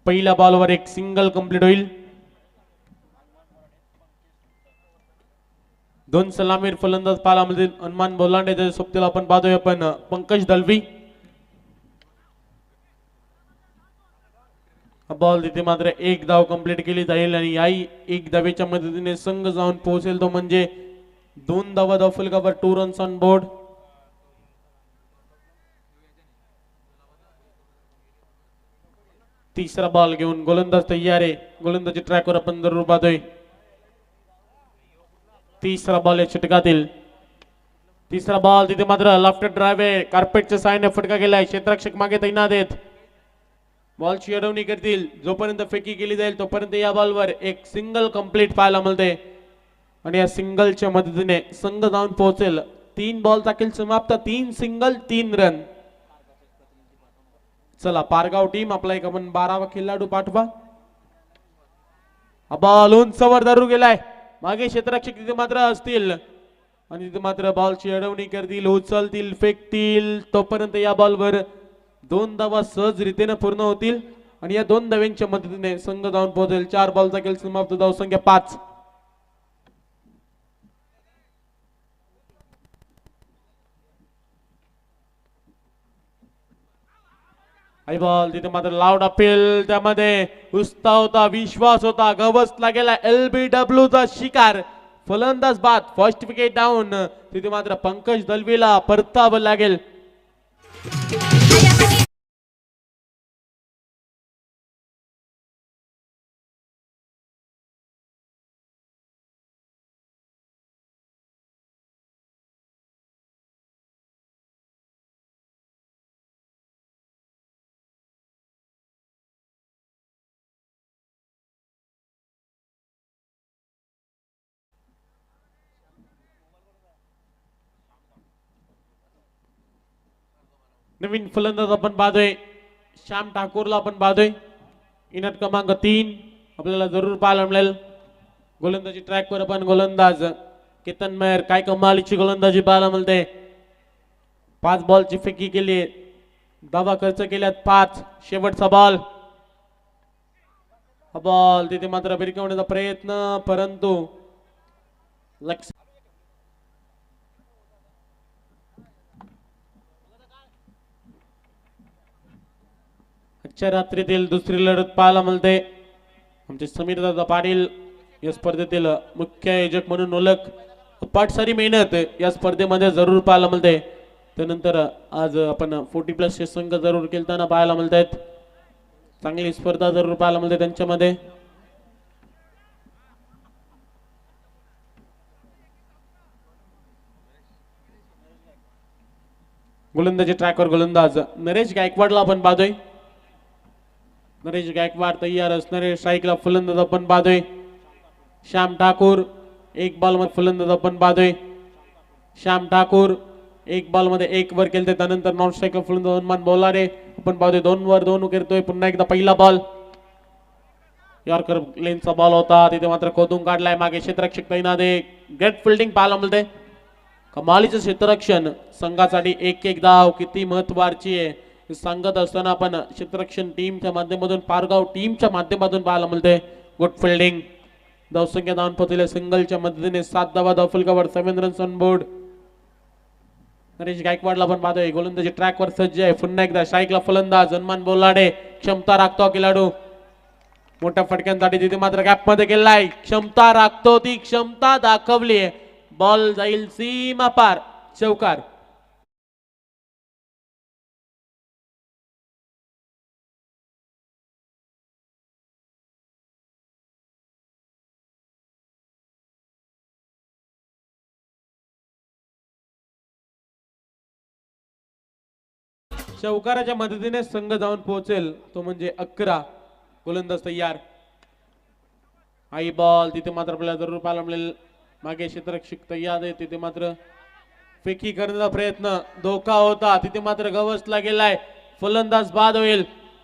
पहिल्या बॉलवर एक single complete होईल. दोन सलामीर फलंदाज पालामध्ये हनुमान बोलांडे सोबतीला आपण पाहतोय आपण पंकज दलवी. बॉल तिथे मात्र एक धाव कंप्लीट केली जाईल आणि याही एक धावेच्या मदतीने संघ जाऊन पोहोचेल तो म्हणजे 2 धावा धावफल कव्हर 2 रन्स ऑन बोर्ड. तिसरा बॉल घेऊन गोलंदाज तयार आहे. गोलंदाजी ट्रॅकवर आपण जरूर पाहतोय. तिसरा बॉल आहे षटकातील. तिसरा बॉल तिथे मात्र लेफ्ट ड्राइव्ह आहे. कार्पेटच्या साहाय्याने फटका गेलाय. क्षेत्ररक्षक मागे तैनात आहेत. बॉलची अडवणी करतील. जोपर्यंत फेकी केली जाईल तोपर्यंत या बॉलवर एक सिंगल कंप्लीट पाहायला मिळते आणि या सिंगलच्या मदतीने संघ जाऊन पोहोचेल 3 बॉलचा खेळ समाप्त. 3 सिंगल 3 रन. चला पारगाव टीम आपला एक आपण 12वा खेळाडू पाठवा. हा बॉल उंचवर धरू गेलाय. मागे क्षेत्ररक्षक तिथे मात्र असतील आणि तिथे मात्र बॉलची अडवणी करतील, उचलतील, फेकतील. तोपर्यंत या बॉलवर 2 धावा सहज रीतीने पूर्ण होतील आणि या 2 धाव्यांच्या मदतीने संघ जाऊन पोहोचेल 4 बॉलचा खेळ समाप्त. धावसंख्या 5. आई बॉल तिथे मात्र लाऊड अपील. त्यामध्ये उत्साह होता, विश्वास होता. गवसला गेला LBW चा शिकार. फलंदाज बाद. First wicket down. तिथे मात्र पंकज दलवीला परतावं लागेल. नवीन फलंदाज आपण पाहतोय श्याम ठाकूरला आपण पाहतोय. इनट क्रमांक 3 आपल्याला जरूर पाहायला मिळेल. गोलंदाजी ट्रॅकवर आपण गोलंदाज केतन मेहर. काय कमालीची गोलंदाजी पाहायला मिळते. 5 बॉलची फेकी केली. धावा खर्च केल्यात 5. शेवटचा बॉल. हा बॉल तिथे मात्र भिरकवण्याचा प्रयत्न परंतु लक्ष. आजच्या रात्रीतील दुसरी लढत पाहायला मिळते. आमचे समीर दादा पाटील या स्पर्धेतील मुख्य आयोजक म्हणून ओळख. अपाट सारी मेहनत या स्पर्धेमध्ये जरूर पाहायला मिळते. त्यानंतर आज आपण 40+ चे संघ जरूर खेळताना पाहायला मिळत आहेत. चांगली स्पर्धा जरूर पाहायला मिळते त्यांच्यामध्ये. गोलंदाजी ट्रॅकवर गोलंदाज नरेश गायकवाडला आपण पाहतोय. नरेश गायकवाड तयार असणारे स्ट्राईकला फलंदाज आपण पाहतोय. श्याम ठाकूर एक बॉल मध्ये फलंदाज आपण पाहतोय. श्याम ठाकूर एक बॉल मध्ये 1 वर केलते. त्यानंतर नॉन स्ट्राईकर फलंदाज हनुमान बोलारे आपण पाहतोय. 2 वर 2 करतोय. पुन्हा एकदा पहिला बॉल यॉर्कर लेनचा बॉल होता. तिथे मात्र खोदून काढलाय. मागे क्षेत्ररक्षक तैनात आहे. ग्रेट फिल्डिंग पाहायला मिळते. कमालीचं क्षेत्ररक्षण संघासाठी एक धाव किती महत्वाची आहे सांगत असताना आपण क्षेत्ररक्षण टीमच्या माध्यमातून पारगाव टीमच्या माध्यमातून पाहायला मिळते. Good fielding. धावसंख्या धावून पोहोचले सिंगलच्या मदतीने 7 धावा धावफल कव्हर 7 रन्स ऑन बोर्ड. नरेश गायकवाडला पण पाहतोय. गोलंदाजी ट्रॅकवर सज्ज आहे. पुन्हा एकदा स्ट्राईकला फलंदाज हनुमान बोलाडे. क्षमता राखतो खेळाडू. मोठ्या फटक्यांसाठी तिथे मात्र गॅप मध्ये गेलाय. क्षमता राखतो. ती क्षमता दाखवली आहे. बॉल जाईल सीमा पार. चौकार. चौकाराच्या मदतीने संघ जाऊन पोहोचेल तो म्हणजे 11. गोलंदाज तयार. आई बॉल तिथे मात्र आपल्याला जरूर पाहायला मिळेल. मागे क्षेत्ररक्षक तयार आहे. तिथे मात्र फेकी करण्याचा प्रयत्न धोका होता. तिथे मात्र गवसला गेलाय. फलंदाज बाद होईल.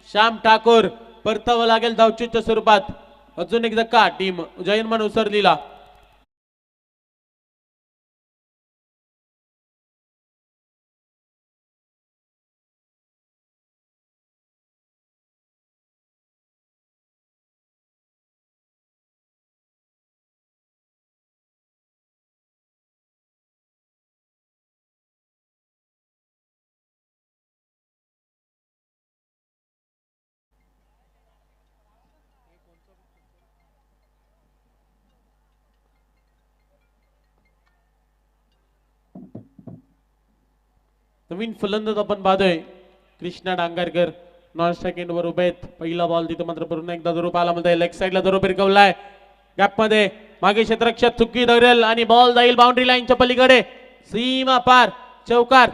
श्याम ठाकूर परतावं लागेल धावचीच्या स्वरूपात. अजून एक धक्का. टीम जयनमान उसरलीला. नवीन फलंदाज आपण पाहतोय कृष्णा डांगरकर नॉन स्ट्राइक वर उभे आहेत. पहिला बॉल तिथे मात्र पुन्हा एकदा दुरुप आला मध्ये लेग साइडला दुरुप फिरकवलाय गॅप मध्ये मागे क्षेत्ररक्षक चुकी धरेल आणि बॉल जाईल बाउंड्री लाईनच्या पलीकडे सीमा पार चौकार.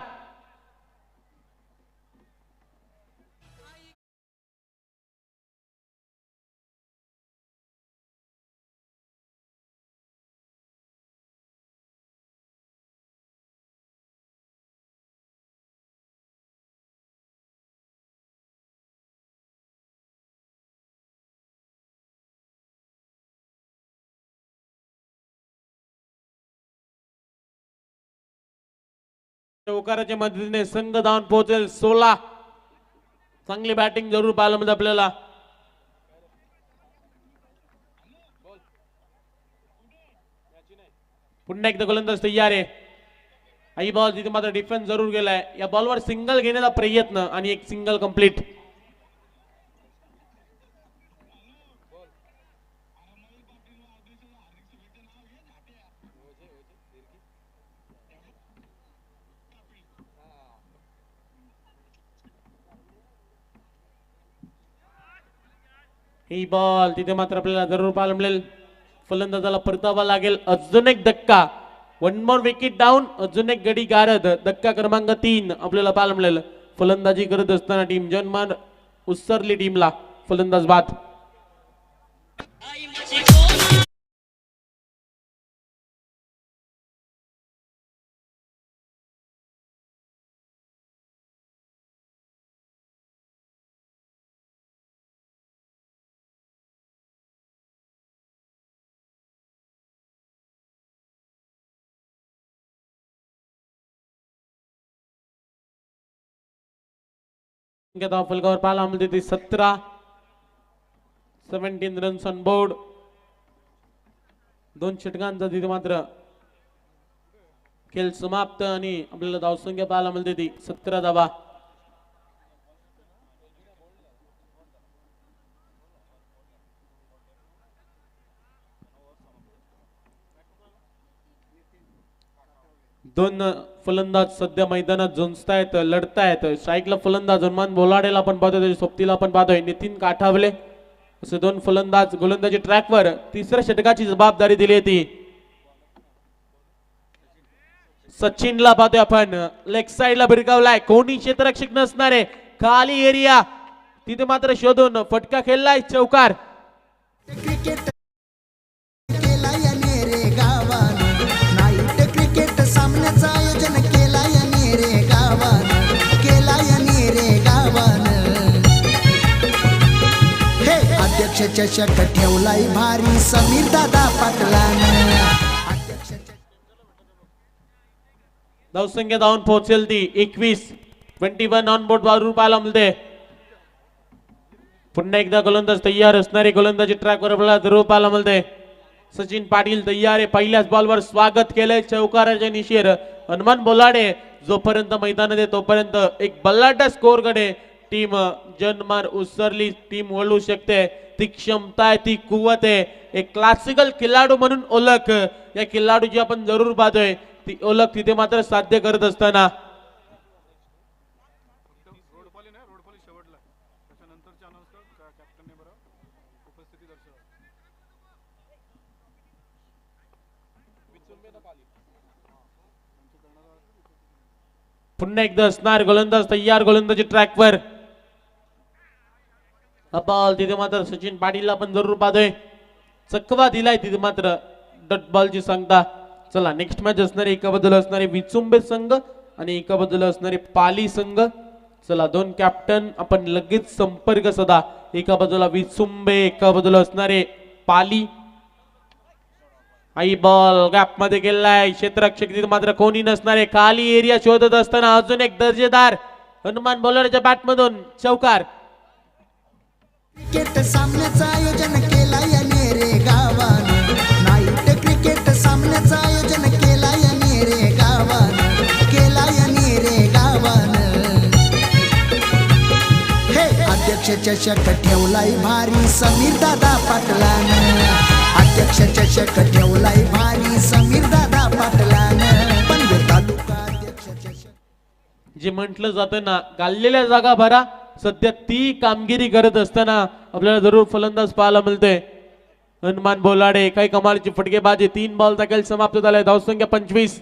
चौकाराच्या मदतीने संघ धावून पोहोचेल 16. चांगली बॅटिंग जरूर पाहायला मिळते आपल्याला. पुन्हा एकदा गोलंदाज तयार आहे. आई बॉल तिथे मात्र डिफेन्स जरूर गेलाय. या बॉलवर सिंगल घेण्याचा प्रयत्न आणि एक सिंगल कंप्लीट. ही बॉल तिथे मात्र आपल्याला जरूर पाहायला मिळेल. फलंदाजाला परतावा लागेल. अजून एक धक्का. 1 मोर विकेट डाऊन. अजून एक गडी गारद. धक्का क्रमांक 3 आपल्याला पाहायला मिळेल. फलंदाजी करत असताना टीम जनमान उसरली टीमला फलंदाज बाद. फलकावर पाहायला मिळते ती 17. 17 रन्स ऑन बोर्ड. 2 षटकांचा तिथे मात्र खेळ समाप्त आणि आपल्याला धावसंख्या पाहायला मिळते ती 17 धावा. दोन फलंदाज सध्या मैदानात झुंजतायत लढतायत. स्ट्राईकला फलंदाज हनुमान बोलाडेला आपण पाहतोय. सोबतीला आपण पाहतोय नितीन काठावले. असे 2 फलंदाज गोलंदाजी ट्रॅकवर तिसऱ्या षटकाची जबाबदारी दिली होती. सचिनला पाहतोय आपण. लेग साइडला भिरकावलाय. कोणी क्षेत्ररक्षक नसणारे खाली एरिया तिथे मात्र शोधून फटका खेळलाय चौकार. चषक ठेवलाय भारी समीर दादा पाटलानं. धावसंख्या धावून पोहोचेल ती 21. 21 ऑन बोर्ड बाजू पाहायला मिळते. पुन्हा एकदा गोलंदाज तयार असणारे गोलंदाजी ट्रॅकवर आपल्याला जरूर पाहायला मिळते. सचिन पाटील तयार आहे. पहिल्याच बॉलवर स्वागत केलंय चौकाराच्या निशीर हनुमान बोलाडे. जोपर्यंत मैदानात आहे तोपर्यंत एक बल्लाटा स्कोर कडे टीम जनमार उसरली टीम वळू शकते. ती क्षमता आहे, ती कुवत आहे. एक क्लासिकल खिलाडू म्हणून ओळख या खिलाडूची आपण जरूर पाहतोय. ती ओळख तिथे मात्र साध्य करत असताना पुन्हा एकदा असणार गोलंदाज तयार गोलंदाजी ट्रॅकवर. बॉल तिथे मात्र सचिन पाटीलला पण जरूर पाहतोय. चकवा दिलाय तिथे मात्र डट बॉलची सांगता. चला नेक्स्ट मॅच असणारे एका बाजूला असणारे विचुंबे संघ आणि एका बाजूला असणारे पाली संघ. चला 2 कॅप्टन आपण लगेच संपर्क साधा. एका बाजूला विचुंबे एका बाजूला असणारे पाली. आई बॉल गॅप मध्ये गेलाय. क्षेत्ररक्षक तिथे मात्र कोणी नसणारे खाली एरिया शोधत असताना अजून एक दर्जेदार हनुमान बॉलरच्या बॅट मधून चौकार. क्रिकेट सामन्याचं आयोजन केलाय नेरे गावानं. नाईट क्रिकेट सामन्याचं आयोजन केलाय नेरे गावानं. केलाय नेरे गावानं. हे अध्यक्ष चषक ठेवलाय भारी समीर दादा पाटलानं. अध्यक्ष चषक ठेवलाय भारी समीर दादा पाटलानं. पण तालुका अध्यक्ष चषक जे म्हटलं जातं ना, गाळलेल्या जागा भरा, सध्या ती कामगिरी करत असताना आपल्याला जरूर फलंदाज पाहायला मिळते. हनुमान बोलाडे काही कमालीची फटकेबाजी. 3 बॉलचा खेळ समाप्त झालाय. धावसंख्या 25.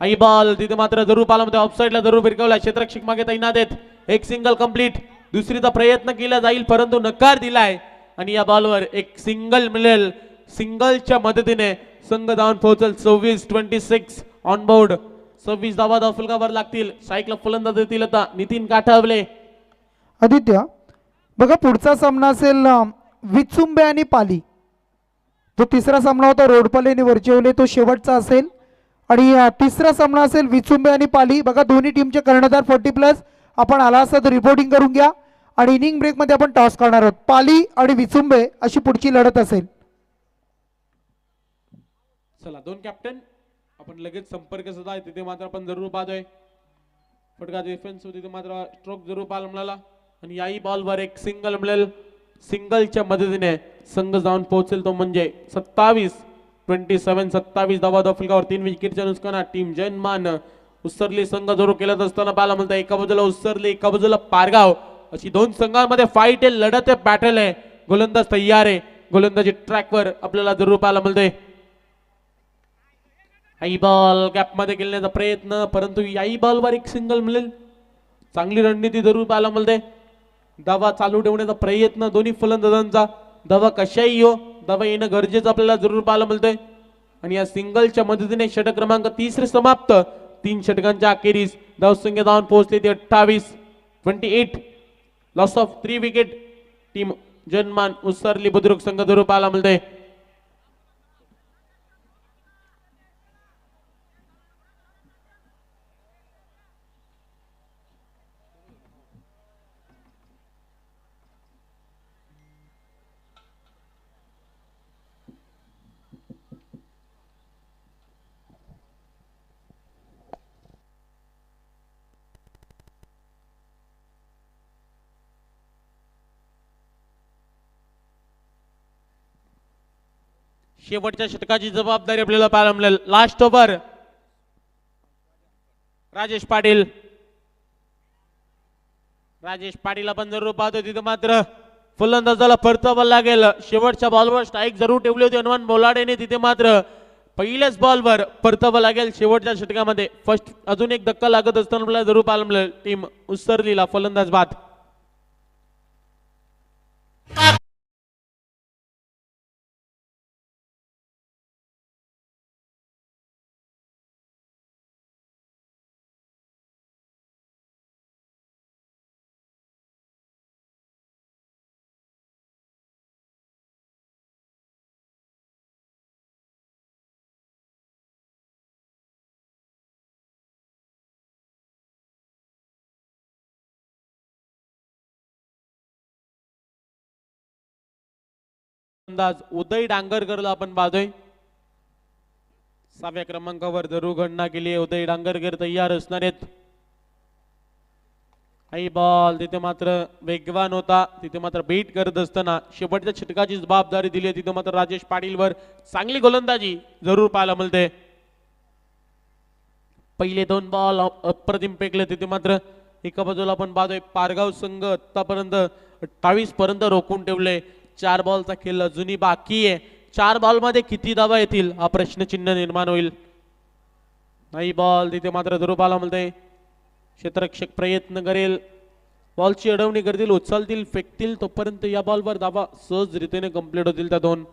आई बॉल तिथे मात्र जरूर पाहायला मिळते. ऑफसाईडला जरूर फिरकवला. क्षेत्ररक्षक मागे तैनात आहेत. एक सिंगल कंप्लीट. दुसरीचा प्रयत्न केला जाईल परंतु नकार दिलाय आणि या बॉलवर एक सिंगल मिळेल. सिंगलच्या मदतीने संघ धावून पोहोचेल. 26-26 ऑन बोर्ड. 26 धावा फलकावर लागतील. साईकला फलंदाज देतील आता नितीन काठावले. आदित्य बघा पुढचा सामना असेल विचुंबे आणि पाली. जो तिसरा सामना होता रोडपाले आणि वरचेवले तो शेवटचा असेल. आणि तिसरा सामना असेल विचुंबे आणि पाली. बघा दोन्ही टीमचे कर्णधार 40+. आपण आला असता तर रिपोर्टिंग करून घ्या आणि इनिंग ब्रेक मध्ये आपण टॉस करणार आहोत. पाली आणि विचुंबे अशी पुढची लढत असेल. चला 2 कॅप्टन आपण लगेच संपर्क साधा आहे. तिथे मात्र आपण जरूर पाहतोय. फटका डिफेन्स तिथे मात्र स्ट्रोक जरूर पाहायला मिळाला आणि याही बॉलवर एक सिंगल मिळेल. सिंगलच्या मदतीने संघ जाऊन पोहोचेल तो म्हणजे 27 धावा फलकावर. 3 विकेटच्या नुकसानात टीम जयमान उसरली संघ जरूर केलत असताना पाहायला मिळतं. एका बाजूला उसरली एका बाजूला पारगाव अशी 2 संघांमध्ये फाईट आहे, लढत आहे, बॅटल आहे. गोलंदाज तयार आहे. गोलंदाजी ट्रॅकवर आपल्याला जरूर पाहायला मिळते. आई बॉल गॅप मध्ये खेळण्याचा प्रयत्न परंतु याही बॉलवर एक सिंगल मिळेल. चांगली रणनीती जरूर पाहायला मिळते. धावा चालू ठेवण्याचा प्रयत्न दोन्ही फलंदाजांचा. धावा कशाही हो, धावा येणं गरजेचं आपल्याला जरूर पाहायला मिळतंय. आणि या सिंगलच्या मदतीने षटक क्रमांक 3 समाप्त. 3 षटकांच्या अखेरीस धावसंख्या धावून पोहोचली ती 28. Loss of 3 wicket. टीम जनमान उसरली बुद्रुक संघ जरूर पाहायला मिळते. शेवटच्या षटकाची जबाबदारी आपल्याला पाहायला मिळेल. Last over Rajesh Patil. राजेश पाटील आपण जरूर पाहतो. तिथे मात्र फलंदाजाला परतावा लागेल. शेवटच्या बॉलवर स्ट्राईक जरूर ठेवली होती हनुमान बोलाडेने. तिथे मात्र पहिल्याच बॉलवर परतावा लागेल. शेवटच्या षटकामध्ये फर्स्ट अजून एक धक्का लागत असताना आपल्याला जरूर पाहायला मिळेल. टीम उसरलीला फलंदाज बाद. अंदाज उदय डांगरकरला आपण पाहतोय. 6व्या क्रमांकावर जरूर गणना केली. उदय डांगरकर तयार असणार आहेत. आई बॉल तिथे मात्र वेगवान होता. तिथे मात्र बेट करत असताना शेवटच्या षटकाची जबाबदारी दिली आहे. तिथे मात्र राजेश पाटीलवर चांगली गोलंदाजी जरूर पाहायला मिळते. पहिले 2 बॉल अप्रतिम फेकले. तिथे मात्र एका बाजूला आपण पाहतोय पारगाव संघ आतापर्यंत 28 पर्यंत रोखून ठेवले. 4 बॉलचा खेळ अजूनही बाकी आहे. 4 बॉल मध्ये किती धावा येतील हा प्रश्नचिन्ह निर्माण होईल. नाही बॉल तिथे मात्र जरूर पाहायला मिळते. क्षेत्ररक्षक प्रयत्न करेल. बॉलची अडवणी करतील, उचलतील, फेकतील. तोपर्यंत या बॉलवर धावा सहज रीतीने कंप्लीट होतील त्या 2.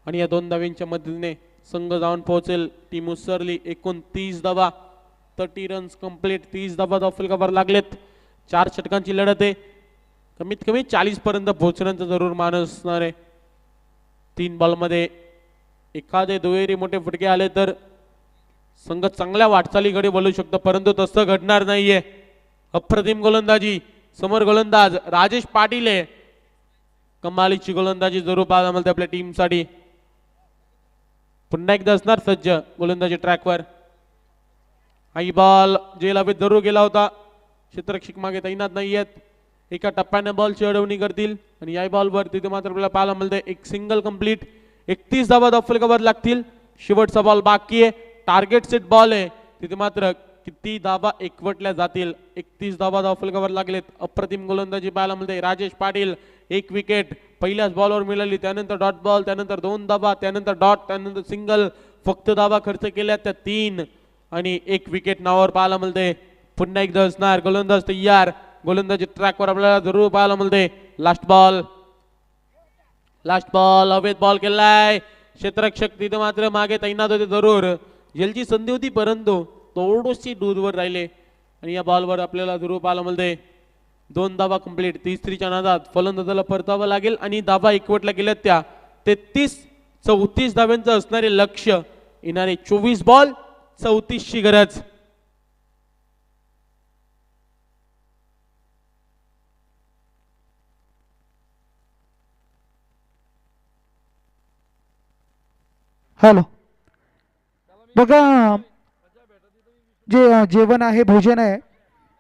आणि या 2 धाव्यांच्या मदतीने संघ जाऊन पोहोचेल. टीम उसरली एकूण 30 धावा. 30 रन्स कंप्लीट. 30 धावा फलकावर लागलेत. 4 षटकांची लढत आहे. कमीत कमी 40 पर्यंत पोहोचण्याचा जरूर मानस असणार आहे. 3 बॉलमध्ये एखादे दुहेरी मोठे फटके आले तर संघ चांगल्या वाटचालीकडे बोलू शकतो परंतु तसं घडणार नाहीये. अप्रतिम गोलंदाजी. समोर गोलंदाज राजेश पाटील आहे. कमालीची गोलंदाजी जरूर पाहायला मिळते आपल्या टीमसाठी. पुन्हा एकदा असणार सज्ज गोलंदाजी ट्रॅकवर. आई बॉल जेल हवेत जरूर गेला होता. क्षेत्ररक्षक मागे तैनात नाही आहेत. एका टप्प्याने बॉलची अडवणी करतील आणि या बॉलवर तिथे मात्र आपल्याला पाहायला मिळते एक सिंगल कंप्लीट. 31 धावा फलकावर लागतील. शेवटचा बॉल बाकी आहे. टार्गेट सेट बॉल आहे. तिथे मात्र किती धाबा एकवटल्या जातील. 31 धाबा धाव फलकावर लागलेत. अप्रतिम गोलंदाजी पाहायला मिळते. राजेश पाटील 1 विकेट पहिल्याच बॉलवर मिळाली. त्यानंतर डॉट बॉल, त्यानंतर 2 धाबा, त्यानंतर डॉट, त्यानंतर सिंगल. फक्त धाबा खर्च केल्या त्या 3 आणि 1 विकेट नावावर पाहायला मिळते. पुन्हा एकदा असणार गोलंदाज तयार. गोलंदाजी ट्रॅकवर आपल्याला जरूर पाहायला मिळते. लास्ट बॉल हवेत बॉल केलाय. क्षेत्ररक्षक तिथे मात्र मागे तैनात होते. जरूर जलची संधी होती परंतु थोडीशी दूरवर राहिले आणि या बॉलवर आपल्याला जरूर पाहायला मिळते. 2 धाबा कंप्लीट. तिसरीच्या नादात फलंदाजाला परतावं लागेल आणि धाबा एकवटल्या गेल्यात त्या 33-34 धाब्यांचं असणारे लक्ष्य. येणारे 24 बॉल 34 ची गरज. हॅलो बघा, जे जेवण आहे, भोजन आहे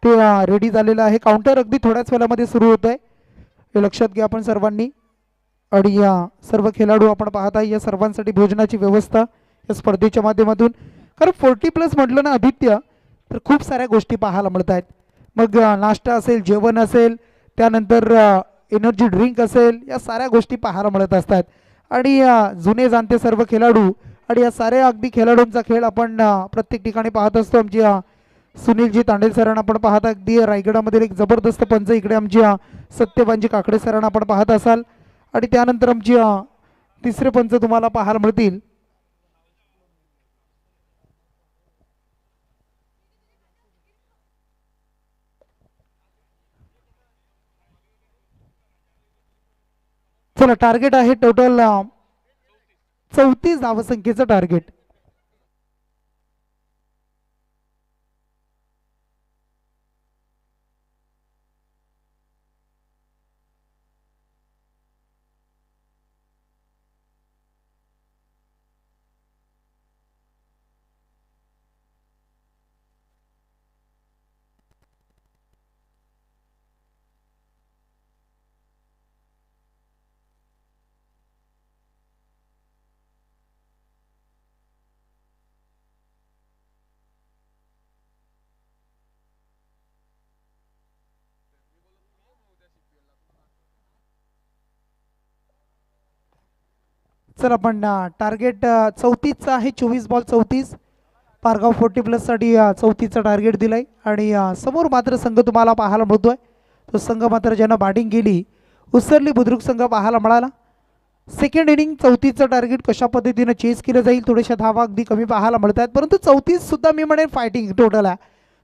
ते रेडी झालेलं आहे. काउंटर अगदी थोड्याच वेळामध्ये सुरू होत आहे, हे लक्षात घ्या आपण सर्वांनी. आणि या सर्व खेळाडू आपण पाहत आहे, या सर्वांसाठी भोजनाची व्यवस्था या स्पर्धेच्या माध्यमातून. कारण 40+ म्हटलं ना आदित्य, तर खूप साऱ्या गोष्टी पाहायला मिळत आहेत. मग नाश्ता असेल, जेवण असेल, त्यानंतर एनर्जी ड्रिंक असेल, या साऱ्या गोष्टी पाहायला मिळत असतात. आणि जुने जाणते सर्व खेळाडू आणि या साऱ्या अगदी खेळाडूंचा खेळ आपण प्रत्येक ठिकाणी पाहत असतो. आमची सुनीलजी तांडेल सरांना आपण पाहता. अगदी रायगडामधील एक जबरदस्त पंच इकडे आमची सत्यवानजी काकडे सरांना आपण पाहत असाल. आणि त्यानंतर आमची तिसरे पंच तुम्हाला पाहायला मिळतील. चला, टार्गेट आहे टोटल 34 धावसंख्येचं टार्गेट. चला, पण टार्गेट 34चं आहे. 24 बॉल 34. पारगाव 40+ साठी 34चं टार्गेट दिलंय. आणि समोर मात्र संघ तुम्हाला पाहायला मिळतोय. तो संघ मात्र ज्यानं बॅटिंग केली, उसरली बुद्रुक संघ पाहायला मिळाला. सेकंड इनिंग 34चं टार्गेट कशा पद्धतीनं चेस केलं जाईल. थोड्याशा धावा अगदी कमी पाहायला मिळत आहेत, परंतु 34 सुद्धा मी म्हणेन फायटिंग टोटल आहे.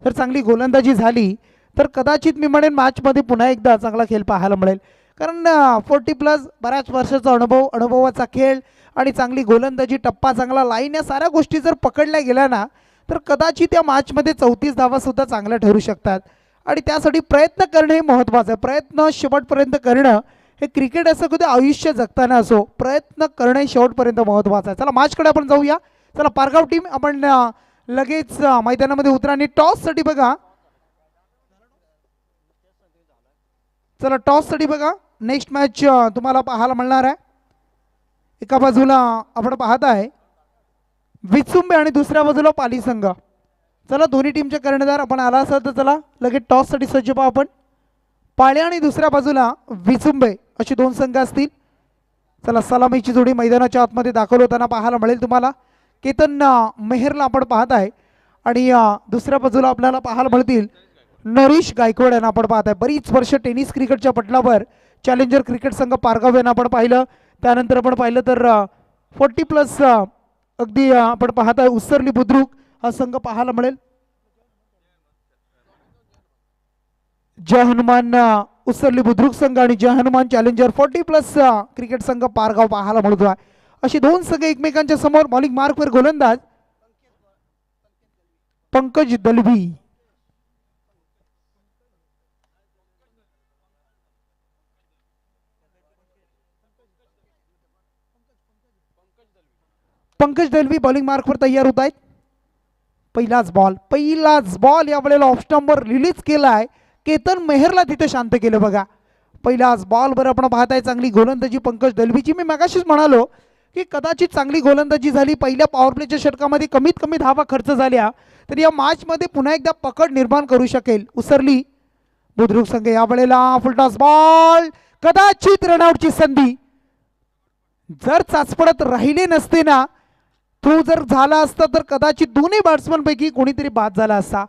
तर चांगली गोलंदाजी झाली तर कदाचित मी म्हणेन मॅचमध्ये पुन्हा एकदा चांगला खेळ पाहायला मिळेल. कारण 40+ बऱ्याच वर्षाचा अनुभवाचा खेळ आणि चांगली गोलंदाजी, टप्पा चांगला, लाईन, या साऱ्या गोष्टी जर पकडल्या गेल्या ना तर कदाचित या मॅचमध्ये 34 धावासुद्धा चांगल्या ठरू शकतात. आणि त्यासाठी प्रयत्न करणं हे महत्त्वाचं आहे. प्रयत्न शेवटपर्यंत करणं हे क्रिकेट असं कधी आयुष्य जगताना असो, प्रयत्न करणं शेवटपर्यंत महत्त्वाचं आहे. चला, मॅचकडे आपण जाऊया. चला, पारगाव टीम आपण लगेच मैदानामध्ये उतरा. आणि टॉससाठी बघा, चला टॉससाठी बघा नेक्स्ट मॅच तुम्हाला पाहायला मिळणार आहे. एका बाजूला आपण पाहत आहे विचुंबे आणि दुसऱ्या बाजूला पाली संघ. चला, दोन्ही टीमचे कर्णधार आपण आला असाल तर चला लगेच टॉससाठी सज्ज व्हा आपण. पाळे आणि दुसऱ्या बाजूला विचुंबे अशी 2 संघ असतील. चला, सलामीची जोडी मैदानाच्या आतमध्ये दाखल होताना पाहायला मिळेल तुम्हाला. केतन मेहरला आपण पाहत आहे आणि दुसऱ्या बाजूला आपल्याला पाहायला मिळतील नरेश गायकवाड यांना आपण पाहत आहे. बरीच वर्ष टेनिस क्रिकेटच्या पटलावर चॅलेंजर क्रिकेट संघ पारगाव यांना आपण पाहिलं. त्यानंतर आपण पाहिलं तर 40+ अगदी आपण पाहत आहे उसरली बुद्रुक हा संघ पाहायला मिळेल. जय हनुमान उसरली बुद्रुक संघ आणि जय हनुमान चॅलेंजर 40+ क्रिकेट संघ पारगाव पाहायला मिळतो आहे. अशी 2 संघ एकमेकांच्या समोर. बॉलिंग मार्कवर गोलंदाज पंकज दलवी. पंकज दलवी बॉलिंग मार्कवर तयार होत आहेत. पहिलाच बॉल यावेळेला ऑफ स्टंपवर रिलीज केलाय. केतन मेहरला तिथे शांत केलं बघा. पहिलाच बॉलवर आपण पाहताय चांगली गोलंदाजी पंकज दलवीची. मी मगाशीच म्हणालो की कदाचित चांगली गोलंदाजी झाली, पहिल्या पॉवर प्लेच्या षटकामध्ये कमीत कमी धावा खर्च झाल्या तर या मॅचमध्ये पुन्हा एकदा पकड निर्माण करू शकेल. उसरली बुद्रुक संघ, यावेळेला फुलटॉस बॉल, कदाचित रनआउटची संधी. जर चाचपडत राहिले नसते ना, तो जर झाला असता तर कदाचित दोन्ही बॅट्समन पैकी कोणीतरी बाद झाला असता.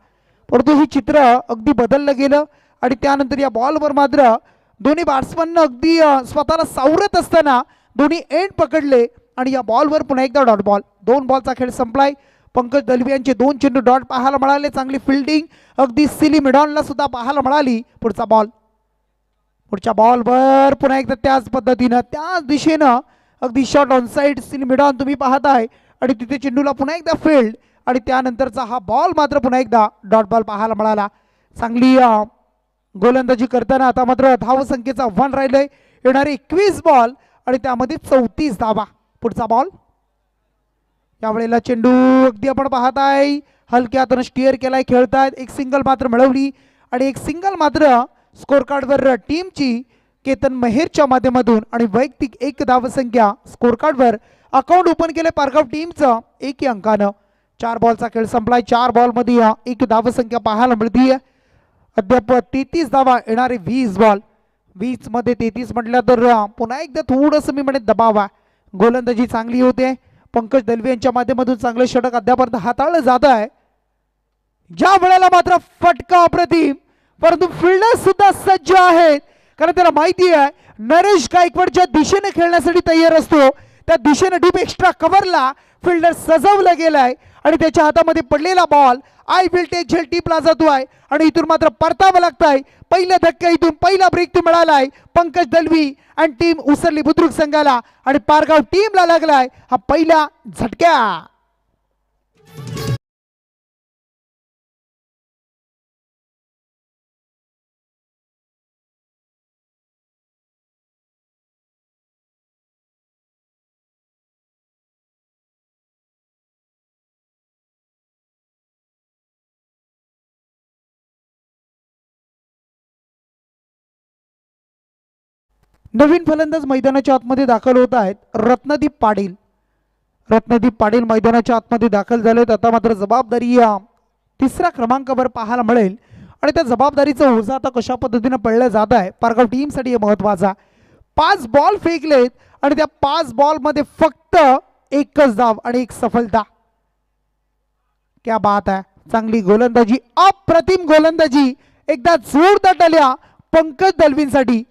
परंतु हे चित्र अगदी बदललं गेलं आणि त्यानंतर या बॉलवर मात्र दोन्ही बॅट्समन अगदी स्वतःला सावरत असताना दोन्ही एंड पकडले आणि या बॉलवर पुन्हा एकदा डॉट बॉल. 2 बॉलचा खेळ संपलाय. पंकज दलवी यांचे 2 चेंडू डॉट पाहायला मिळाले. चांगली फिल्डिंग अगदी सिली मिडॉनला सुद्धा पाहायला मिळाली. पुढच्या बॉलवर पुन्हा एकदा त्याच पद्धतीनं त्याच दिशेनं अगदी shot on side silly mid-on तुम्ही पाहताय आणि तिथे चेंडूला पुन्हा एकदा फील्ड आणि त्यानंतरचा हा बॉल मात्र पुन्हा एकदा डॉट बॉल पाहायला मिळाला. चांगली गोलंदाजी करताना आता मात्र धावसंख्येचा 1 राहिलंय. येणारे 21 बॉल आणि त्यामध्ये 34 धावा. पुढचा बॉल, यावेळेला चेंडू अगदी आपण पाहताय हलक्या हातानं स्टिअर केलाय, खेळतायत. एक सिंगल मात्र मिळवली आणि एक सिंगल मात्र स्कोर कार्डवर टीमची केतन मेहरच्या माध्यमातून आणि वैयक्तिक 1 धावसंख्या स्कोर कार्डवर अकाउंट ओपन केले पारगाव टीमचं 1 अंकानं. 4 बॉलचा खेळ संपलाय. 4 बॉलमध्ये 1 धावसंख्या पाहायला मिळतीये. अद्याप 33 धावा, येणारे 20 बॉल. 20 मध्ये 33 म्हटलं तर पुन्हा एकदा थोडंसं मी म्हणेन दबाव आहे. गोलंदाजी चांगली होते. पंकज दलवी यांच्या माध्यमातून चांगले षटक अद्यापर्यंत हाताळलं जात आहे. ज्या वेळेला मात्र फटका अप्रतिम, परंतु फिल्डर सुद्धा सज्ज आहेत कारण त्याला माहिती आहे नरेश गायकवाडच्या दिशेने खेळण्यासाठी तयार असतो. त्या दिशेने डीप एक्स्ट्रा कव्हरला फिल्डर सजवला गेलाय आणि त्याच्या हातामध्ये पडलेला बॉल आय विल टेक झेल टीपला जातोय आणि इथून मात्र परतावं लागतंय. पहिला धक्का इथून पहिला ब्रेक तो मिळालाय पंकज दलवी आणि टीम उसरली बुद्रुक संघाला आणि पारगाव टीमला लागलाय हा पहिला झटका. नवीन फलंदाज मैदानाच्या आतमध्ये दाखल होत आहेत. रत्नदीप पाटील मैदानाच्या आतमध्ये दाखल झालेत. आता मात्र जबाबदारी 3ऱ्या क्रमांकावर पाहायला मिळेल आणि त्या जबाबदारीचं ओझं आता कशा पद्धतीने पडलं जात आहे पारगाव टीमसाठी महत्वाचा. 5 बॉल फेकलेत आणि त्या 5 बॉलमध्ये फक्त 1च धाव आणि 1 सफलता. क्या बात आहे. चांगली गोलंदाजी, अप्रतिम गोलंदाजी. एकदा जोरदार टाळ्या पंकज दलवींसाठी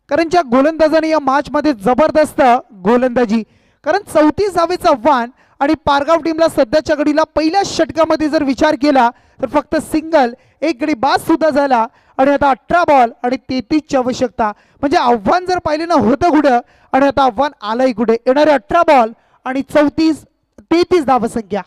कारण ज्या गोलंदाजाने या मॅच मध्ये जबरदस्त गोलंदाजी, कारण 34 धावेचं आव्हान आणि पारगाव टीमला सध्याच्या घडीला पहिल्या षटकामध्ये जर विचार केला तर फक्त सिंगल, 1 गडी बाद सुद्धा झाला आणि आता 18 बॉल आणि 33ची आवश्यकता. म्हणजे आव्हान जर पाहिले ना होतं कुठं आणि आता आव्हान आलंय कुठे. येणारे 18 बॉल आणि 33 धावसंख्या.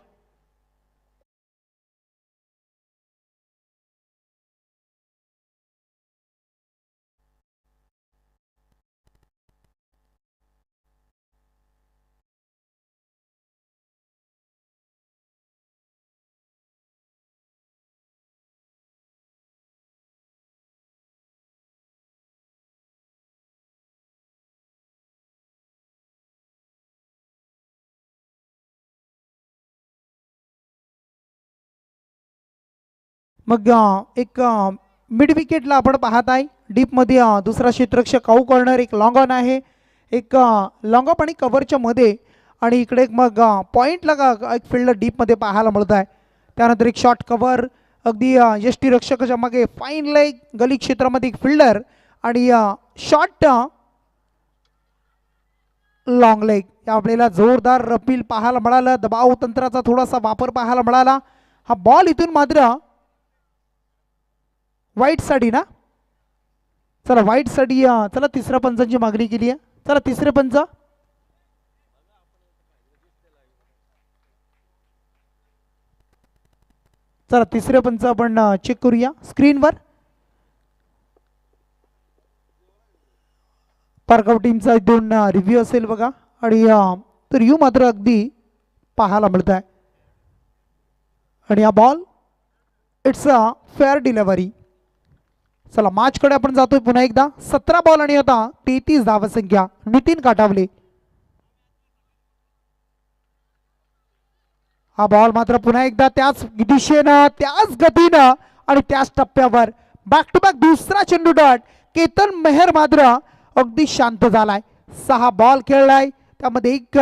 मग एक मिड विकेटला आपण पाहत आहे डीपमध्ये दुसरा क्षेत्ररक्षक काऊ कॉर्नर, एक लॉंग ऑन आहे, एक लॉंग ऑफ आणि कव्हरच्या मध्ये आणि इकडे एक मग पॉईंटला एक फिल्डर डीपमध्ये पाहायला मिळत आहे. त्यानंतर एक शॉर्ट कव्हर अगदी यष्टीरक्षकाच्या मागे फाईन लेग गली क्षेत्रामध्ये एक फिल्डर आणि शॉर्ट लॉंग लेग. यावेळेला जोरदार रफील पाहायला मिळाला. दबाव तंत्राचा थोडासा वापर पाहायला मिळाला. हा बॉल इथून मात्र वाईट साठी ना, चला वाईट साठी चला 3ऱ्या पंचांची मागणी केली आहे. चला 3रे पंच, चला 3रे पंच आपण चेक करूया स्क्रीनवर. पारगाव टीमचा 2 रिव्ह्यू असेल बघा आणि तर यू मात्र अगदी पाहायला मिळत आहे आणि हा ball it's a fair delivery. चला मॅचकडे आपण जातोय पुन्हा एकदा. 17 बॉल आणि आता 33 धावसंख्या. नितीन काटावले हा बॉल मात्र पुन्हा एकदा त्याच दिशेनं त्याच गतीनं आणि त्याच टप्प्यावर बॅक टू बॅक दुसरा चेंडू डॉट. केतन मेहर मात्र अगदी शांत झालाय. 6 बॉल खेळलाय त्यामध्ये एक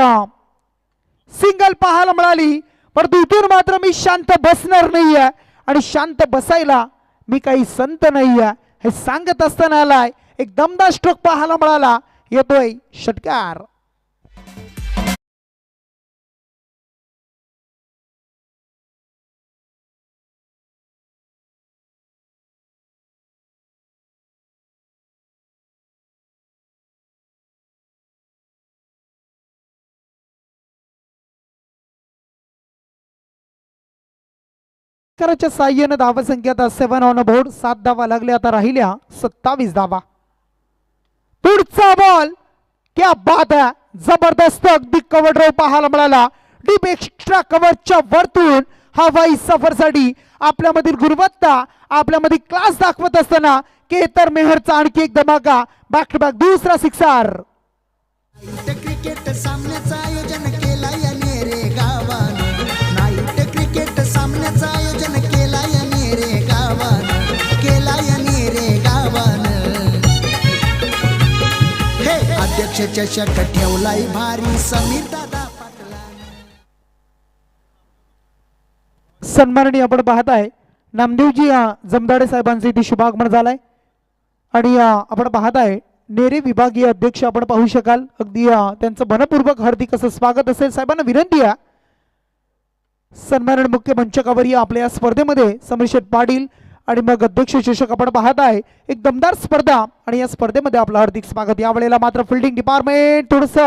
सिंगल पाहायला मिळाली. परंतु इथून मात्र मी शांत बसणार नाहीये आणि शांत बसायला मी काही संत नाहीये हे सांगत असताना आलाय. एक दमदार स्ट्रोक पाहायला मिळाला. येतोय षटकार. च्या साह्याने धावा संख्या आता 7 ऑन बोर्ड. 7 धावा लागल्या आता राहिल्या 27 धावा. पुढचा बॉल क्या बात आहे. जबरदस्त अगदी कव्हर ड्राइव्ह पाहायला मिळाला. डीप एक्स्ट्रा कव्हरच्या वरतून हवाई सफरसाठी आपल्यामधील गुणवत्ता आपल्यामध्ये क्लास दाखवत असताना केतन मेहरचा आणखी एक धमाका. बॅक टू बॅक दुसरा सिक्सर. क्रिकेट सामन्याचं आयोजन केलंय नेरे गावानं. नाईट क्रिकेट सामन्याचं आयोजन केलंय नेरे गावानं. केलंय नेरे गावानं. हे अध्यक्ष चषक ठेवलाय भारी समीर दादा पाटलानं. सन्माननीय आपण पाहत आहे नामदेवजी जमदाडे साहेबांचे इथे शुभागमन झालाय आणि आपण पाहत आहे नेरे विभागीय अध्यक्ष आपण पाहू शकाल. अगदी त्यांचं मनपूर्वक हार्दिक असं स्वागत असेल. साहेबांना विनंती आहे सन्माननीय मुख्य मंचकावर या आपल्या स्पर्धेमध्ये समीर पाटील आणि मग अध्यक्ष चषक आपण पाहत आहे. एक दमदार स्पर्धा आणि या स्पर्धेमध्ये आपलं हार्दिक स्वागत. यावेळेला मात्र फिल्डिंग डिपार्टमेंट थोडस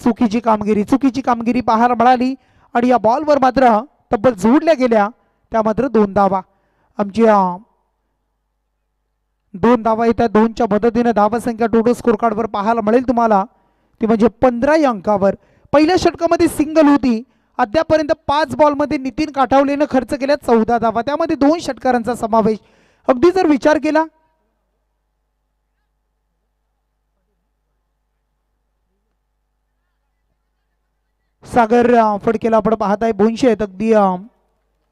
चुकीची कामगिरी पाहायला मिळाली आणि या बॉलवर मात्र तब्बल जोडल्या गेल्या. त्या मात्र 2 धावा. आमची 2 धावा येतात. 2च्या मदतीने धावा संख्या टोटल स्कोर कार्डवर पाहायला मिळेल तुम्हाला ती म्हणजे 15 या अंकावर. पहिल्या षटकामध्ये सिंगल होती. अद्यापर्यंत 5 बॉलमध्ये नितीन काठावलेनं खर्च केल्या 14 धावा. त्यामध्ये 2 षटकारांचा समावेश. अगदी जर विचार केला सागर फडकेला आपण पाहत आहे 200 आहेत अगदी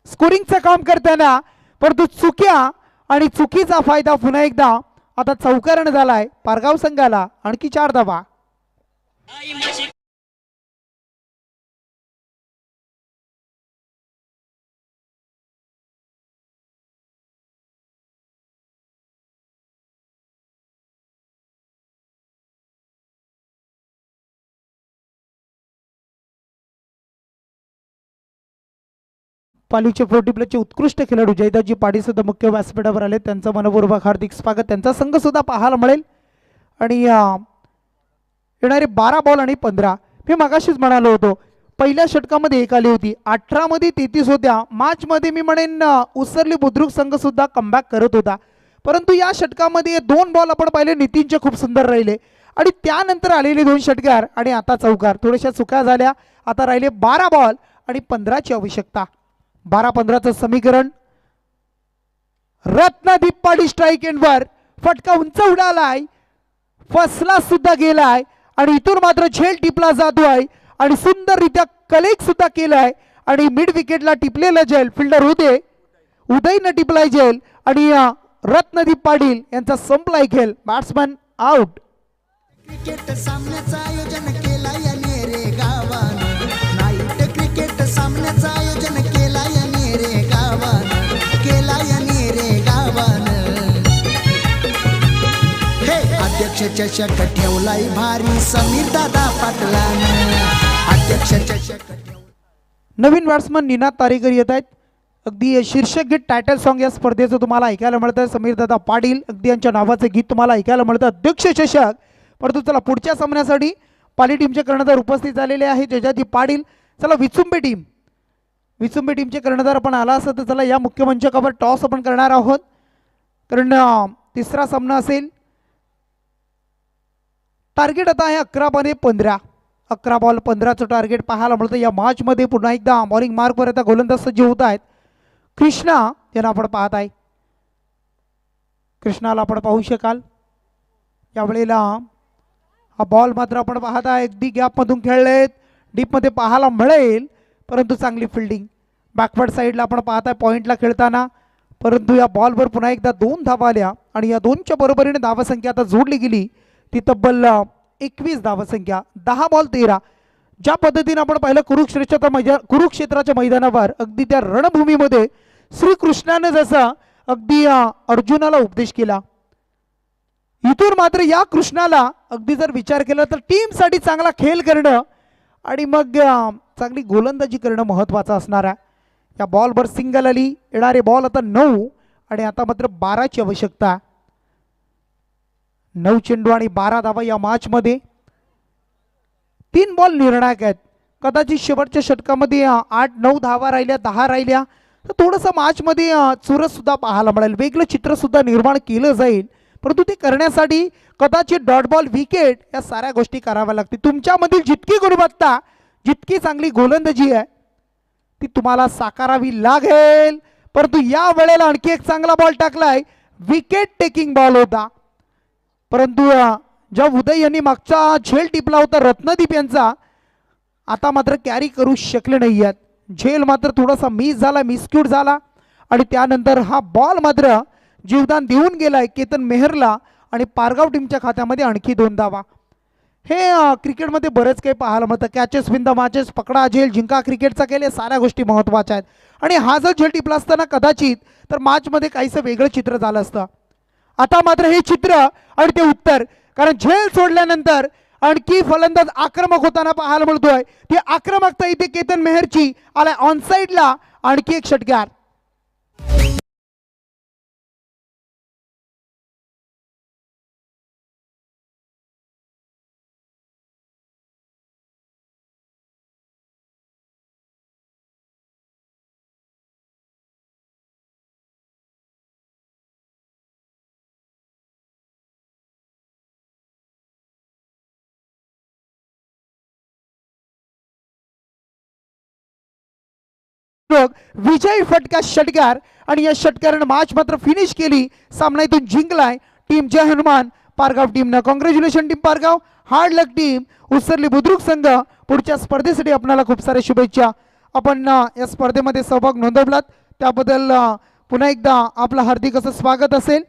स्कोरिंगचं काम करताना. परंतु चुक्या आणि चुकीचा फायदा पुन्हा एकदा आता चौकारण झालाय पारगाव संघाला. आणखी 4 धावा. पालीचे 40 प्लसचे उत्कृष्ट खेळाडू जयदाजी पाटील सुद्धा मुख्य व्यासपीठावर आले. त्यांचं मनपूर्वक हार्दिक स्वागत. त्यांचा संघ सुद्धा पाहायला मिळेल. आणि येणारे 12 बॉल आणि 15 मी मगाशीच म्हणालो होतो पहिल्या षटकामध्ये 1 आली होती. 18 मध्ये 33 होत्या. मार्च मध्ये मी म्हणेन उसरली बुद्रुक संघ सुद्धा कमबॅक करत होता. परंतु या षटकामध्ये 2 बॉल आपण पाहिले नितीनचे खूप सुंदर राहिले आणि त्यानंतर आलेले 2 षटकार आणि आता चौकार. थोड्याशा चुका झाल्या. आता राहिले 12 बॉल आणि 15ची आवश्यकता. 12-15चं समीकरण. रत्नदीप पाडी स्ट्राईक एंडवर फटका उंच उडालाय. फसला सुद्धा गेलाय आणि इथून मात्र झेल टिपला जातोय आणि सुंदररित्या कलेक्ट सुद्धा केलाय आणि मिड विकेटला टिपलेला झेल फिल्डर होते उदयनं टिपलाय झेल आणि रत्नदीप पाटील यांचा संपलाय खेळ. Batsman out. क्रिकेट सामन्याचं आयोजन केलंय नेरे गावानं. नाईट क्रिकेट सामन्याचं आयोजन केलंय नेरे गावानं. केलंय नेरे गावानं. हे अध्यक्ष चषक ठेवलाय भारी समीर दादा पाटलानं. अध्यक्ष चषक नवीन बॅट्समन निनाद तारेकर येत आहेत. अगदी शीर्षक गीत टायटल सॉन्ग या स्पर्धेचं तुम्हाला ऐकायला मिळतं. समीर दादा पाटील अगदी यांच्या नावाचे गीत तुम्हाला ऐकायला मिळतं. अध्यक्ष चषक. परंतु चला पुढच्या सामन्यासाठी पाली टीमचे कर्णधार उपस्थित झालेले आहे जयजाजी पाटील. चला विचुंबे टीमचे कर्णधार आपण आला असं तर चला या मुख्य मंचकावर टॉस आपण करणार आहोत कारण तिसरा सामना असेल. टार्गेट आता आहे 11 मध्ये 15. 11 बॉल 15चं टार्गेट पाहायला मिळतं. या मॅचमध्ये पुन्हा एकदा बॉलिंग मार्कवर आता गोलंदाज सज्ज होत आहेत. कृष्णा यांना आपण पाहत आहे. कृष्णाला आपण पाहू शकाल. यावेळेला हा बॉल मात्र आपण पाहत आहे अगदी गॅपमधून खेळलेत. डीपमध्ये पाहायला मिळेल परंतु चांगली फिल्डिंग बॅकवर्ड साईडला आपण पाहताय पॉईंटला खेळताना, परंतु या बॉलवर पुन्हा एकदा 2 धावा आल्या आणि या 2च्या बरोबरीने धावसंख्या आता जोडली गेली ती तब्बल 21 धावसंख्या, 10 बॉल 13. ज्या पद्धतीने आपण पाहिलं कुरुक्षेत्राच्या मैदानावर अगदी त्या रणभूमीमध्ये श्रीकृष्णाने जसा अगदी अर्जुनाला उपदेश केला, इथून मात्र या कृष्णाला अगदी जर विचार केला तर टीमसाठी चांगला खेळ करणं आणि मग चांगली गोलंदाजी करणं महत्त्वाचं असणार आहे. या बॉलवर सिंगल आली, येणारे बॉल आता 9 आणि आता मात्र 12ची आवश्यकता. 9 चेंडू आणि 12 धावा या मॅचमध्ये. 3 बॉल निर्णायक आहेत. कदाचित शेवटच्या षटकामध्ये 8-9 धावा राहिल्या, 10 राहिल्या तर थोडंसं मॅचमध्ये चुरस सुद्धा पाहायला मिळेल, वेगळं चित्र सुद्धा निर्माण केलं जाईल. परंतु ते करण्यासाठी कदाचित डॉट बॉल, विकेट या साऱ्या गोष्टी कराव्या लागतील. तुमच्यामधील जितकी गुणवत्ता, जितकी चांगली गोलंदाजी आहे ती तुम्हाला साकारावी लागेल. परंतु या वेळेला आणखी एक चांगला बॉल टाकलाय, विकेट टेकिंग बॉल होता. परंतु ज्या उदय यांनी मागचा झेल टिपला होता रत्नदीप यांचा, आता मात्र कॅरी करू शकले नाही आहेत. झेल मात्र थोडासा मिस झाला, मिसक्यूट झाला आणि त्यानंतर हा बॉल मात्र जीवदान देऊन गेलाय केतन मेहरला आणि पारगाव टीमच्या खात्यामध्ये आणखी 2 धावा. हे क्रिकेटमध्ये बरेच काही पाहायला मिळतं. कॅचेस विन द मॅचेस, पकडा झेल, जिंका क्रिकेटचा खेळ, साऱ्या गोष्टी महत्त्वाच्या आहेत. आणि हा जर झेल टिपला असताना कदाचित तर मॅचमध्ये काहीसं वेगळं चित्र झालं असतं. आता मात्र हे चित्र आणि ते उत्तर, कारण झेल सोडल्यानंतर आणखी फलंदाज आक्रमक होताना पाहायला मिळतोय. ती आक्रमकता इथे केतन मेहरची आलाय ऑन साईडला. आणखी एक षटकार. विजय फटका षटकार आणि या षटकाराने मॅच मात्र फिनिश केली. सामना इथून जिंकलाय टीम जय हनुमान पारगाव टीमनं. कॉंग्रॅच्युलेशन टीम पारगाव, हार्ड लक टीम उसरली बुद्रुक संघ. पुढच्या स्पर्धेसाठी आपल्याला खूप साऱ्या शुभेच्छा. आपण या स्पर्धेमध्ये सहभाग नोंदवलात त्याबद्दल पुन्हा एकदा आपलं हार्दिक असं स्वागत असेल.